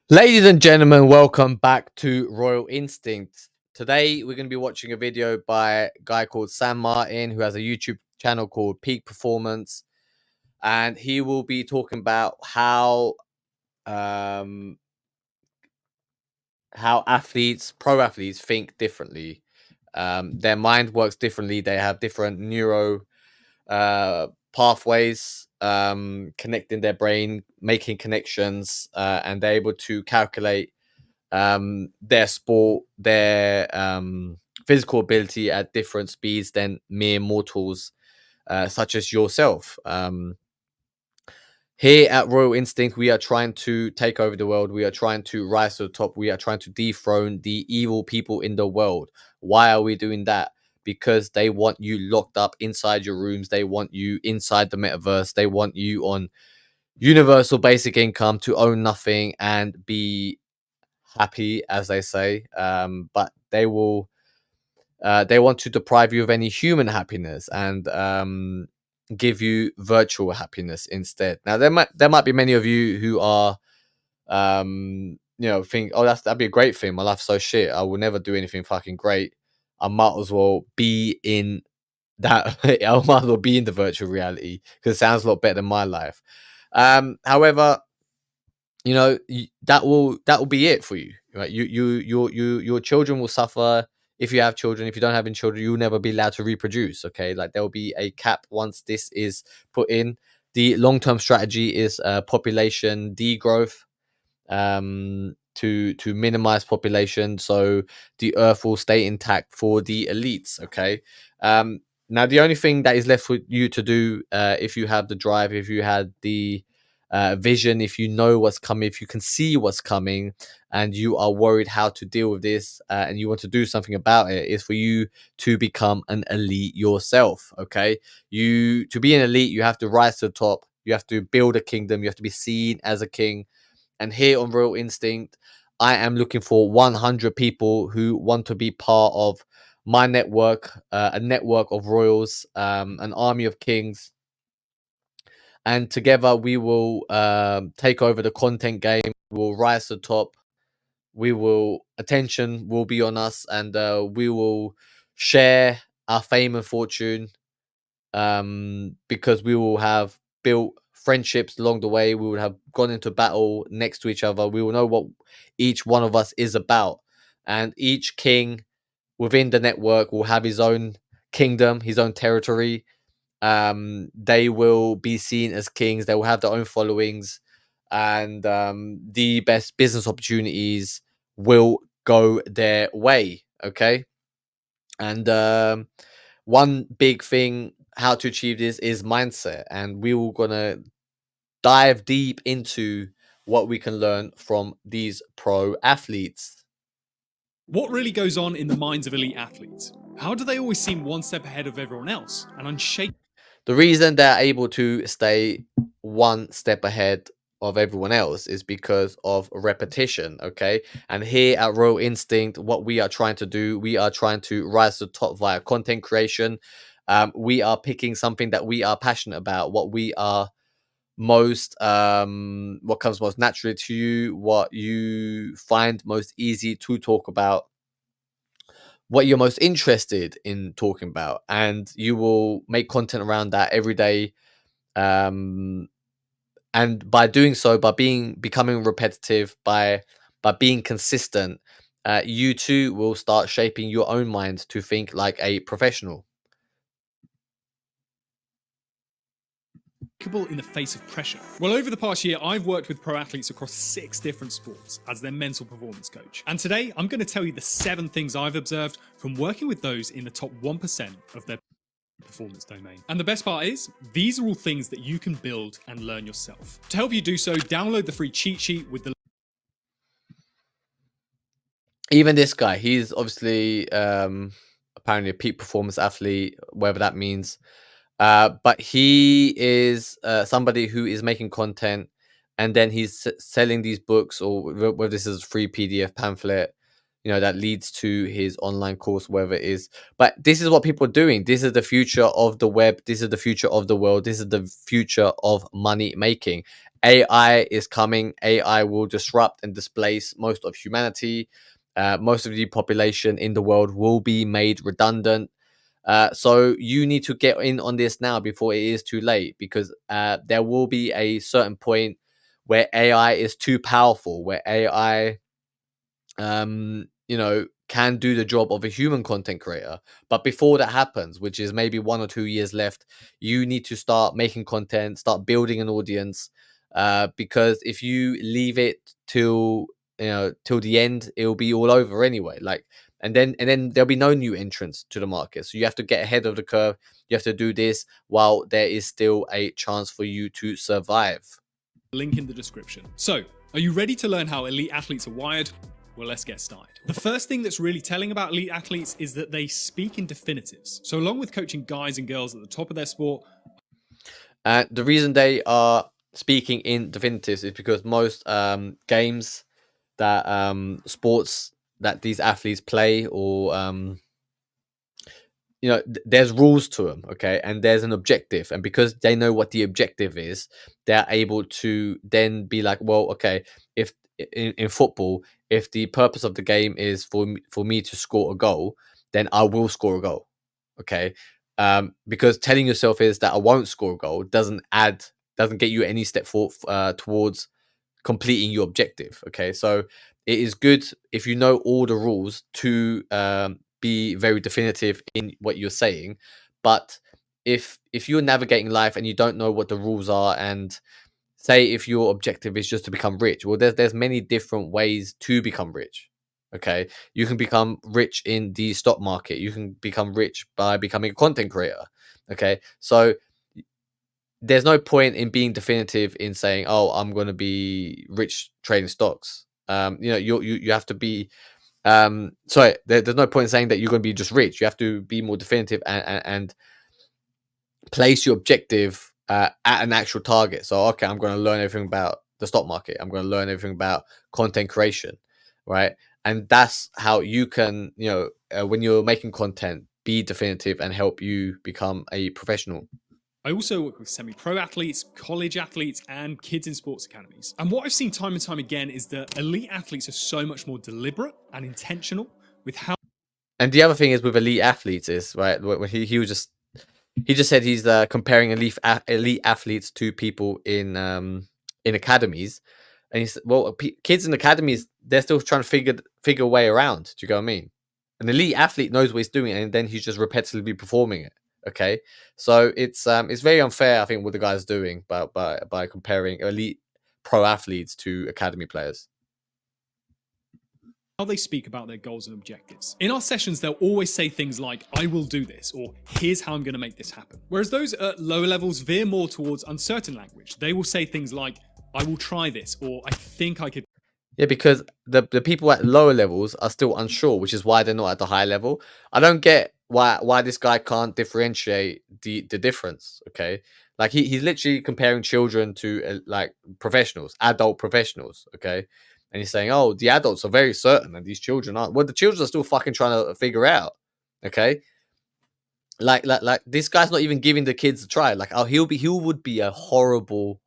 Ladies and gentlemen, welcome back to Royal Instinct. Today, we're going to be watching a video by a guy called Sam Martin, who has a YouTube channel called Peak Performance, and he will be talking about um, how pro athletes, think differently. Their mind works differently. They have different neuro pathways connecting their brain, making connections, and they're able to calculate their sport, their physical ability at different speeds than mere mortals, such as yourself. Here at Royal Instinct, we are trying to take over the world. We are trying to rise to the top. We are trying to dethrone the evil people in the world. Why are we doing that? Because they want you locked up inside your rooms. They want you inside the metaverse. They want you on universal basic income to own nothing and be happy, as they say. But they want to deprive you of any human happiness and give you virtual happiness instead. Now there might be many of you who are think, oh, that'd be a great thing. My life's so shit. I will never do anything fucking great. I might as well be in that. I might as well be in the virtual reality because it sounds a lot better than my life. However, that will be it for you, right? Your children will suffer if you have children. If you don't have any children, you'll never be allowed to reproduce. Okay, like there will be a cap once this is put in. The long-term strategy is population degrowth, to minimize population, so the earth will stay intact for the elites. Okay. Now the only thing that is left for you to do, if you have the drive, if you had the vision, if you know what's coming, if you can see what's coming, and you are worried how to deal with this, and you want to do something about it, is for you to become an elite yourself. Okay. You To be an elite, you have to rise to the top. You have to build a kingdom. You have to be seen as a king. And here on Real Instinct, I am looking for 100 people who want to be part of my network, a network of royals, an army of kings. And together we will take over the content game. We will rise to the top. Attention will be on us, and we will share our fame and fortune, because we will have built friendships along the way. We will have gone into battle next to each other. We will know what each one of us is about. And each king within the network will have his own kingdom, his own territory. They will be seen as kings. They will have their own followings. And the best business opportunities will go their way. Okay. And one big thing how to achieve this is mindset, and we will gonna dive deep into what we can learn from these pro athletes. What really goes on in the minds of elite athletes? How do they always seem one step ahead of everyone else and unshakable? The reason they're able to stay one step ahead of everyone else is because of repetition. Okay. And here at Royal Instinct, what we are trying to do, we are trying to rise to the top via content creation. We are picking something that we are passionate about, what we are what comes most naturally to you, what you find most easy to talk about, what you're most interested in talking about, and you will make content around that every day. um and by doing so, by becoming repetitive, by being consistent, you too will start shaping your own mind to think like a professional. In the face of pressure? Well, over the past year, I've worked with pro athletes across 6 different sports as their mental performance coach. And today, I'm going to tell you the 7 things I've observed from working with those in the top 1% of their performance domain. And the best part is, these are all things that you can build and learn yourself. To help you do so, download the free cheat sheet with the Even this guy, he's obviously apparently a peak performance athlete, whatever that means. But he is somebody who is making content, and then he's selling these books, or whether this is a free PDF pamphlet. that leads to his online course, wherever it is. But this is what people are doing. This is the future of the web. This is the future of the world. This is the future of money making. AI is coming. AI will disrupt and displace most of humanity. Most of the population in the world will be made redundant. So you need to get in on this now before it is too late, because there will be a certain point where AI is too powerful, where AI can do the job of a human content creator. But before that happens, which is maybe 1 or 2 years left, you need to start making content, start building an audience. Because if you leave it till the end, it'll be all over anyway. Like, and then there'll be no new entrants to the market. So you have to get ahead of the curve. You have to do this while there is still a chance for you to survive. Link in the description. So, are you ready to learn how elite athletes are wired? Well, let's get started. The first thing that's really telling about elite athletes is that they speak in definitives. So along with coaching guys and girls at the top of their sport, the reason they are speaking in definitives is because most games that sports that these athletes play, or there's rules to them, okay, and there's an objective, and because they know what the objective is, they're able to then be like, well, okay, if in football, if the purpose of the game is for me to score a goal, then I will score a goal, okay. Because telling yourself is that I won't score a goal doesn't get you any step forward towards completing your objective. Okay, so it is good if you know all the rules to be very definitive in what you're saying. But if you're navigating life and you don't know what the rules are, and say if your objective is just to become rich, well, there's many different ways to become rich. Okay, you can become rich in the stock market. You can become rich by becoming a content creator. Okay, so there's no point in being definitive in saying, "Oh, I'm going to be rich trading stocks." You have to be. Sorry, there's no point in saying that you're going to be just rich. You have to be more definitive, and place your objective at an actual target. So, okay, I'm going to learn everything about the stock market. I'm going to learn everything about content creation, right? And that's how you can, when you're making content, be definitive and help you become a professional. I also work with semi-pro athletes, college athletes, and kids in sports academies. And what I've seen time and time again is that elite athletes are so much more deliberate and intentional with how. And the other thing is with elite athletes is, right, when he just said he's comparing elite athletes to people in academies, and he said, well, kids in academies, they're still trying to figure a way around. Do you get what I mean? An elite athlete knows what he's doing, and then he's just repetitively performing it. Okay, so it's very unfair, I think, what the guy's doing by comparing elite pro athletes to academy players. How they speak about their goals and objectives. In our sessions, they'll always say things like, I will do this, or here's how I'm going to make this happen. Whereas those at lower levels veer more towards uncertain language. They will say things like, I will try this, or I think I could. Yeah, because the people at lower levels are still unsure, which is why they're not at the high level. I don't get why this guy can't differentiate the difference. Okay, like he's literally comparing children to like professionals, adult professionals. Okay, and he's saying, oh, the adults are very certain, and these children aren't. Well, the children are still fucking trying to figure out. Okay, like this guy's not even giving the kids a try. Like, oh, he would be a horrible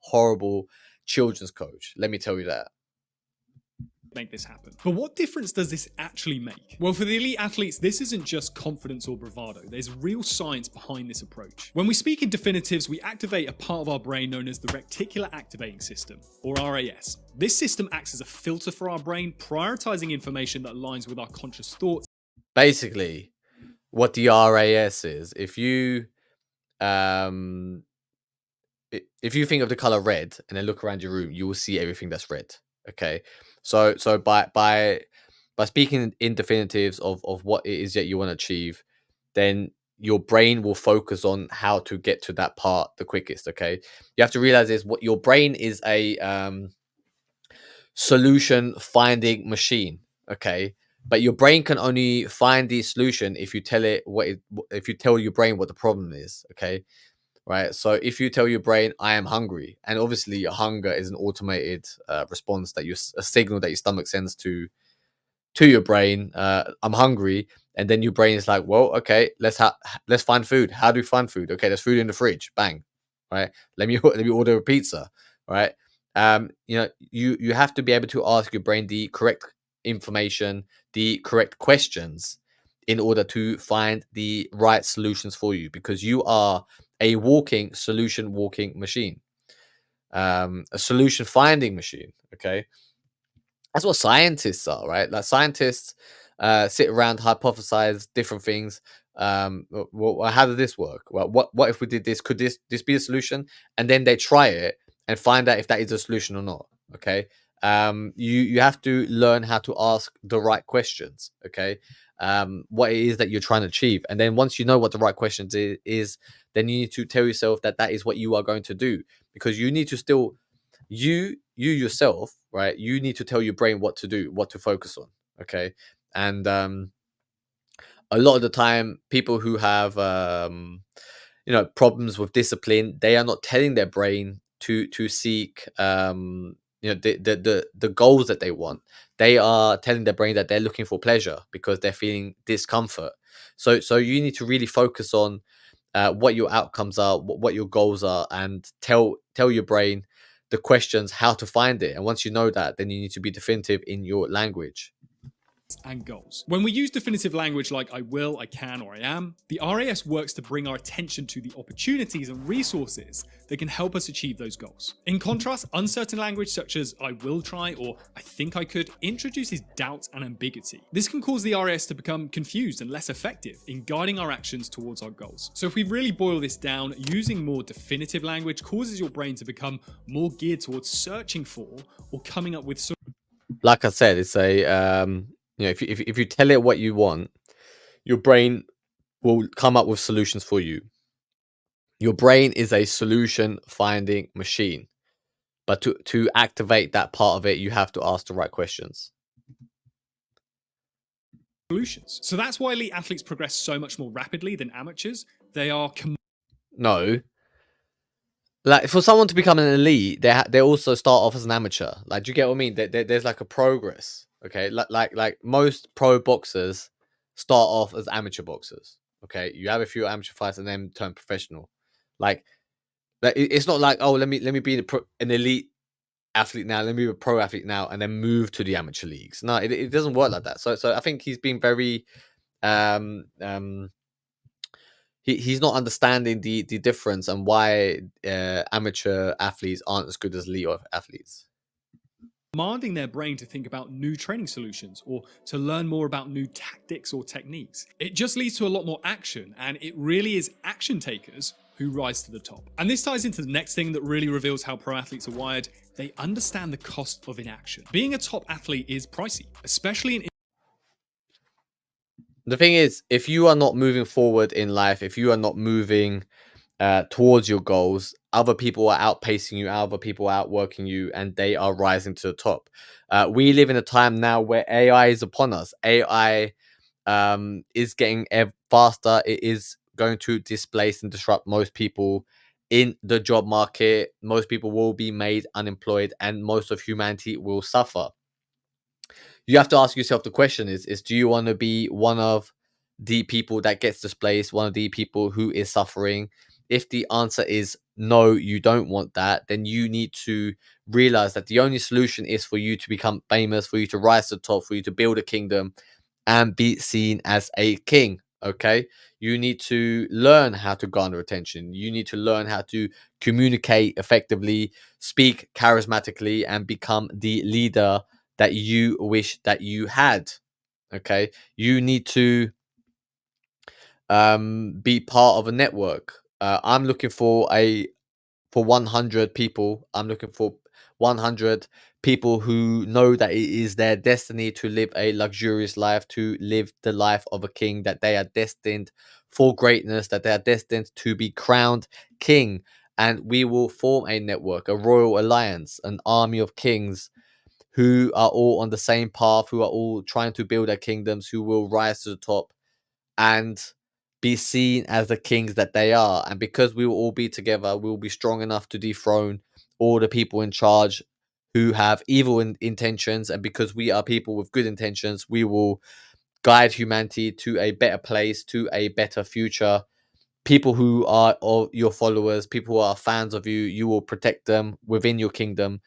children's coach. Let me tell you that. Make this happen. But what difference does this actually make? Well, for the elite athletes, this isn't just confidence or bravado. There's real science behind this approach. When we speak in definitives, we activate a part of our brain known as the reticular activating system, or RAS. This system acts as a filter for our brain, prioritizing information that aligns with our conscious thoughts. Basically, what the RAS is, um if you think of the color red and then look around your room, you will see everything that's red. Okay, so by speaking in definitives of what it is that you want to achieve, then your brain will focus on how to get to that part the quickest. Okay, you have to realize is what your brain is a solution finding machine. Okay, but your brain can only find the solution if you tell it if you tell your brain what the problem is. Okay, right? So if you tell your brain, I am hungry, and obviously hunger is an automated response that a signal that your stomach sends to to your brain, I'm hungry, and then your brain is like, well, okay, let's find food. How do we find food? Okay, there's food in the fridge. Bang, right? Let me order a pizza, right? You have to be able to ask your brain the correct information, the correct questions, in order to find the right solutions for you, because you are a walking machine, a solution finding machine. Okay, that's what scientists are, right? Like scientists sit around, hypothesize different things. Well, how does this work? Well, what if we did this? Could this be a solution? And then they try it and find out if that is a solution or not. Okay. You have to learn how to ask the right questions. Okay. What it is that you're trying to achieve, and then once you know what the right questions is, then you need to tell yourself that that is what you are going to do, because you need to still you yourself, right? You need to tell your brain what to do, what to focus on. Okay. And a lot of the time, people who have problems with discipline, they are not telling their brain to seek the goals that they want. They are telling their brain that they're looking for pleasure because they're feeling discomfort. So you need to really focus on what your outcomes are, what your goals are, and tell your brain the questions, how to find it. And once you know that, then you need to be definitive in your language. And goals. When we use definitive language like I will, I can, or I am, the RAS works to bring our attention to the opportunities and resources that can help us achieve those goals. In contrast, uncertain language such as I will try or I think I could introduces doubt and ambiguity. This can cause the RAS to become confused and less effective in guiding our actions towards our goals. So if we really boil this down, using more definitive language causes your brain to become more geared towards searching for or coming up with Like I said, it's a if you tell it what you want, your brain will come up with solutions for you. Your brain is a solution finding machine, but to activate that part of it, you have to ask the right questions. solutions. So that's why elite athletes progress so much more rapidly than amateurs. They are No, like for someone to become an elite, they also start off as an amateur. Like, do you get what I mean? There's like a progress. Okay, like most pro boxers start off as amateur boxers. Okay, you have a few amateur fights and then turn professional. Like, it's not like, oh, let me be an elite athlete now, let me be a pro athlete now, and then move to the amateur leagues. No, it doesn't work like that. So I think he's been very um um he's not understanding the difference and why amateur athletes aren't as good as elite athletes. commanding their brain to think about new training solutions or to learn more about new tactics or techniques. It just leads to a lot more action, and it really is action takers who rise to the top. And this ties into the next thing that really reveals how pro athletes are wired. They understand the cost of inaction. Being a top athlete is pricey, especially in The thing is, if you are not moving forward in life, if you are not moving towards your goals, other people are outpacing you, other people are outworking you, and they are rising to the top. We live in a time now where AI is upon us. AI is getting faster. It is going to displace and disrupt most people in the job market. Most people will be made unemployed, and most of humanity will suffer. You have to ask yourself the question: is do you want to be one of the people that gets displaced, one of the people who is suffering? If the answer is no, you don't want that, then you need to realize that the only solution is for you to become famous, for you to rise to the top, for you to build a kingdom and be seen as a king. Okay, you need to learn how to garner attention. You need to learn how to communicate effectively, speak charismatically, and become the leader that you wish that you had. Okay, you need to be part of a network. I'm looking for 100 people. I'm looking for 100 people who know that it is their destiny to live a luxurious life, to live the life of a king, that they are destined for greatness, that they are destined to be crowned king. And we will form a network, a royal alliance, an army of kings who are all on the same path, who are all trying to build their kingdoms, who will rise to the top and be seen as the kings that they are. And because we will all be together, we will be strong enough to dethrone all the people in charge who have evil intentions, and because we are people with good intentions, we will guide humanity to a better place, to a better future. People who are your followers, people who are fans of you, you will protect them within your kingdom,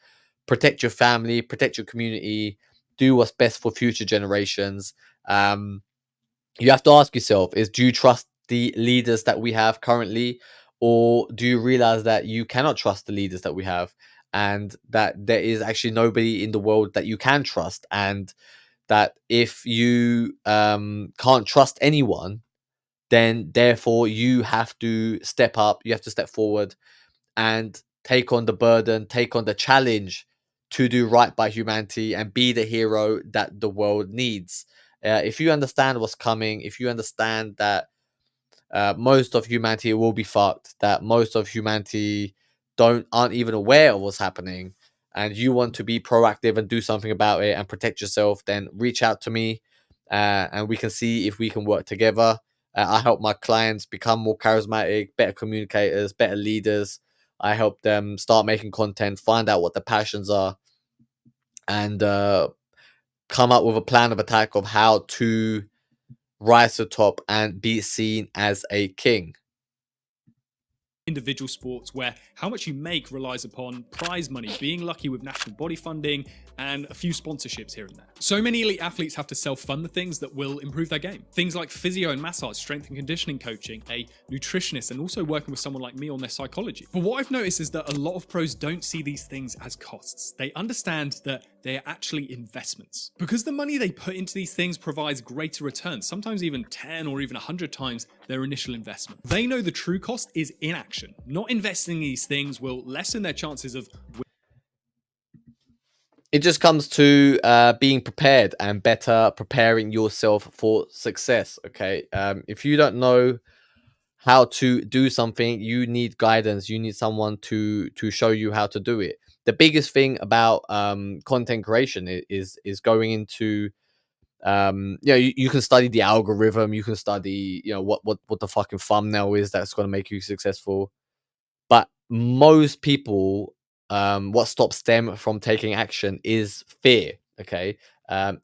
protect your family, protect your community, do what's best for future generations. You have to ask yourself: is do you trust the leaders that we have currently, or do you realize that you cannot trust the leaders that we have, and that there is actually nobody in the world that you can trust, and that if you can't trust anyone, then therefore you have to step up, you have to step forward and take on the burden, take on the challenge to do right by humanity and be the hero that the world needs. If you understand what's coming, if you understand that most of humanity will be fucked, that most of humanity aren't even aware of what's happening, and you want to be proactive and do something about it and protect yourself, then reach out to me, and we can see if we can work together. I help my clients become more charismatic, better communicators, better leaders. I help them start making content, find out what their passions are, and come up with a plan of attack of how to rise to the top and be seen as a king. Individual sports where how much you make relies upon prize money, being lucky with national body funding, and a few sponsorships here and there. So many elite athletes have to self-fund the things that will improve their game. Things like physio and massage, strength and conditioning coaching, a nutritionist, and also working with someone like me on their psychology. But what I've noticed is that a lot of pros don't see these things as costs. They understand that they are actually investments. Because the money they put into these things provides greater returns, sometimes even 10 or even 100 times their initial investment. They know the true cost is inaction. Not investing in these things will lessen their chances of It just comes to being prepared and better preparing yourself for success. Okay, if you don't know how to do something, you need guidance, you need someone to show you how to do it. The biggest thing about content creation is going into you can study the algorithm, you can study what the fucking thumbnail is that's going to make you successful. But most people, what stops them from taking action is fear. Okay.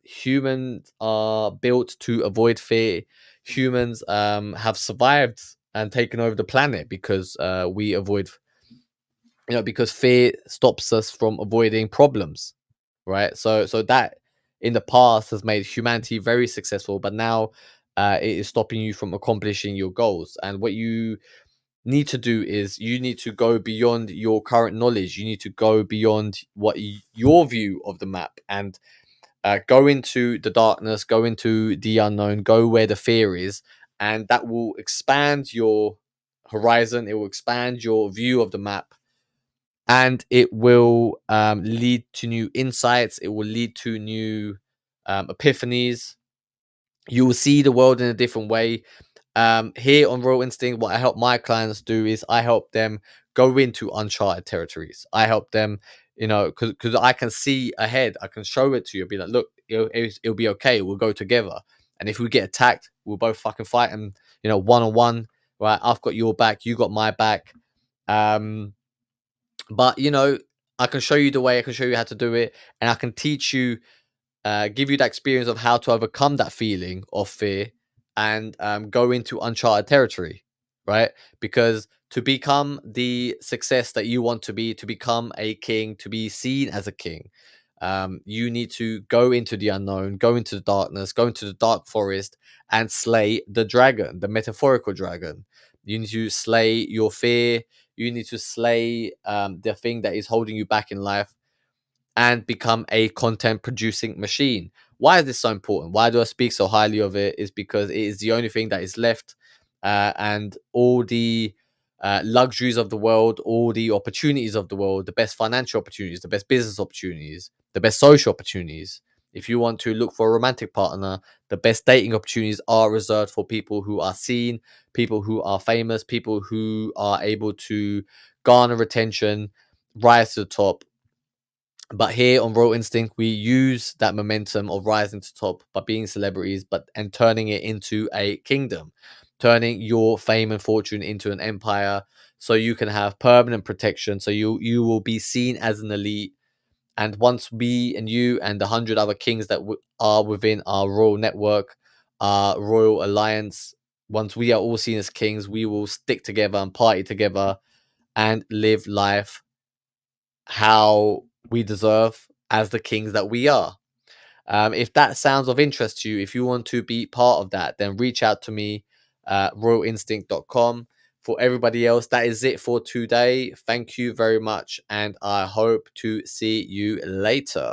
Humans are built to avoid fear. Humans have survived and taken over the planet because we avoid, because fear stops us from avoiding problems, right? So that in the past has made humanity very successful, but now it is stopping you from accomplishing your goals. And what you need to do is you need to go beyond your current knowledge. You need to go beyond your view of the map, and go into the darkness, go into the unknown, go where the fear is, and that will expand your horizon. It will expand your view of the map, and it will lead to new insights. It will lead to new epiphanies. You will see the world in a different way. Here on Raw Instinct, what I help my clients do is I help them go into uncharted territories. I help them, because I can see ahead. I can show it to you. Be like, look, it'll be okay. We'll go together. And if we get attacked, we'll both fucking fight and one on one. Right? I've got your back. You got my back. Um, but I can show you the way. I can show you how to do it, and I can teach you, give you that experience of how to overcome that feeling of fear and go into uncharted territory, right? Because to become the success that you want to become a king, to be seen as a king, you need to go into the unknown, go into the darkness, go into the dark forest and slay the dragon, the metaphorical dragon. You need to slay your fear. You need to slay the thing that is holding you back in life and become a content producing machine. Why is this so important? Why do I speak so highly of it? Is because it is the only thing that is left, and all the luxuries of the world, all the opportunities of the world, the best financial opportunities, the best business opportunities, the best social opportunities. If you want to look for a romantic partner, the best dating opportunities are reserved for people who are seen, people who are famous, people who are able to garner attention, rise to the top. But here on Royal Instinct, we use that momentum of rising to top by being celebrities, and turning it into a kingdom, turning your fame and fortune into an empire, so you can have permanent protection. So you will be seen as an elite, And once we and you and the 100 other kings that are within our royal network, our royal alliance, once we are all seen as kings, we will stick together and party together and live life how we deserve as the kings that we are. If that sounds of interest to you, if you want to be part of that, then reach out to me, royalinstinct.com. For everybody else, that is it for today. Thank you very much, and I hope to see you later.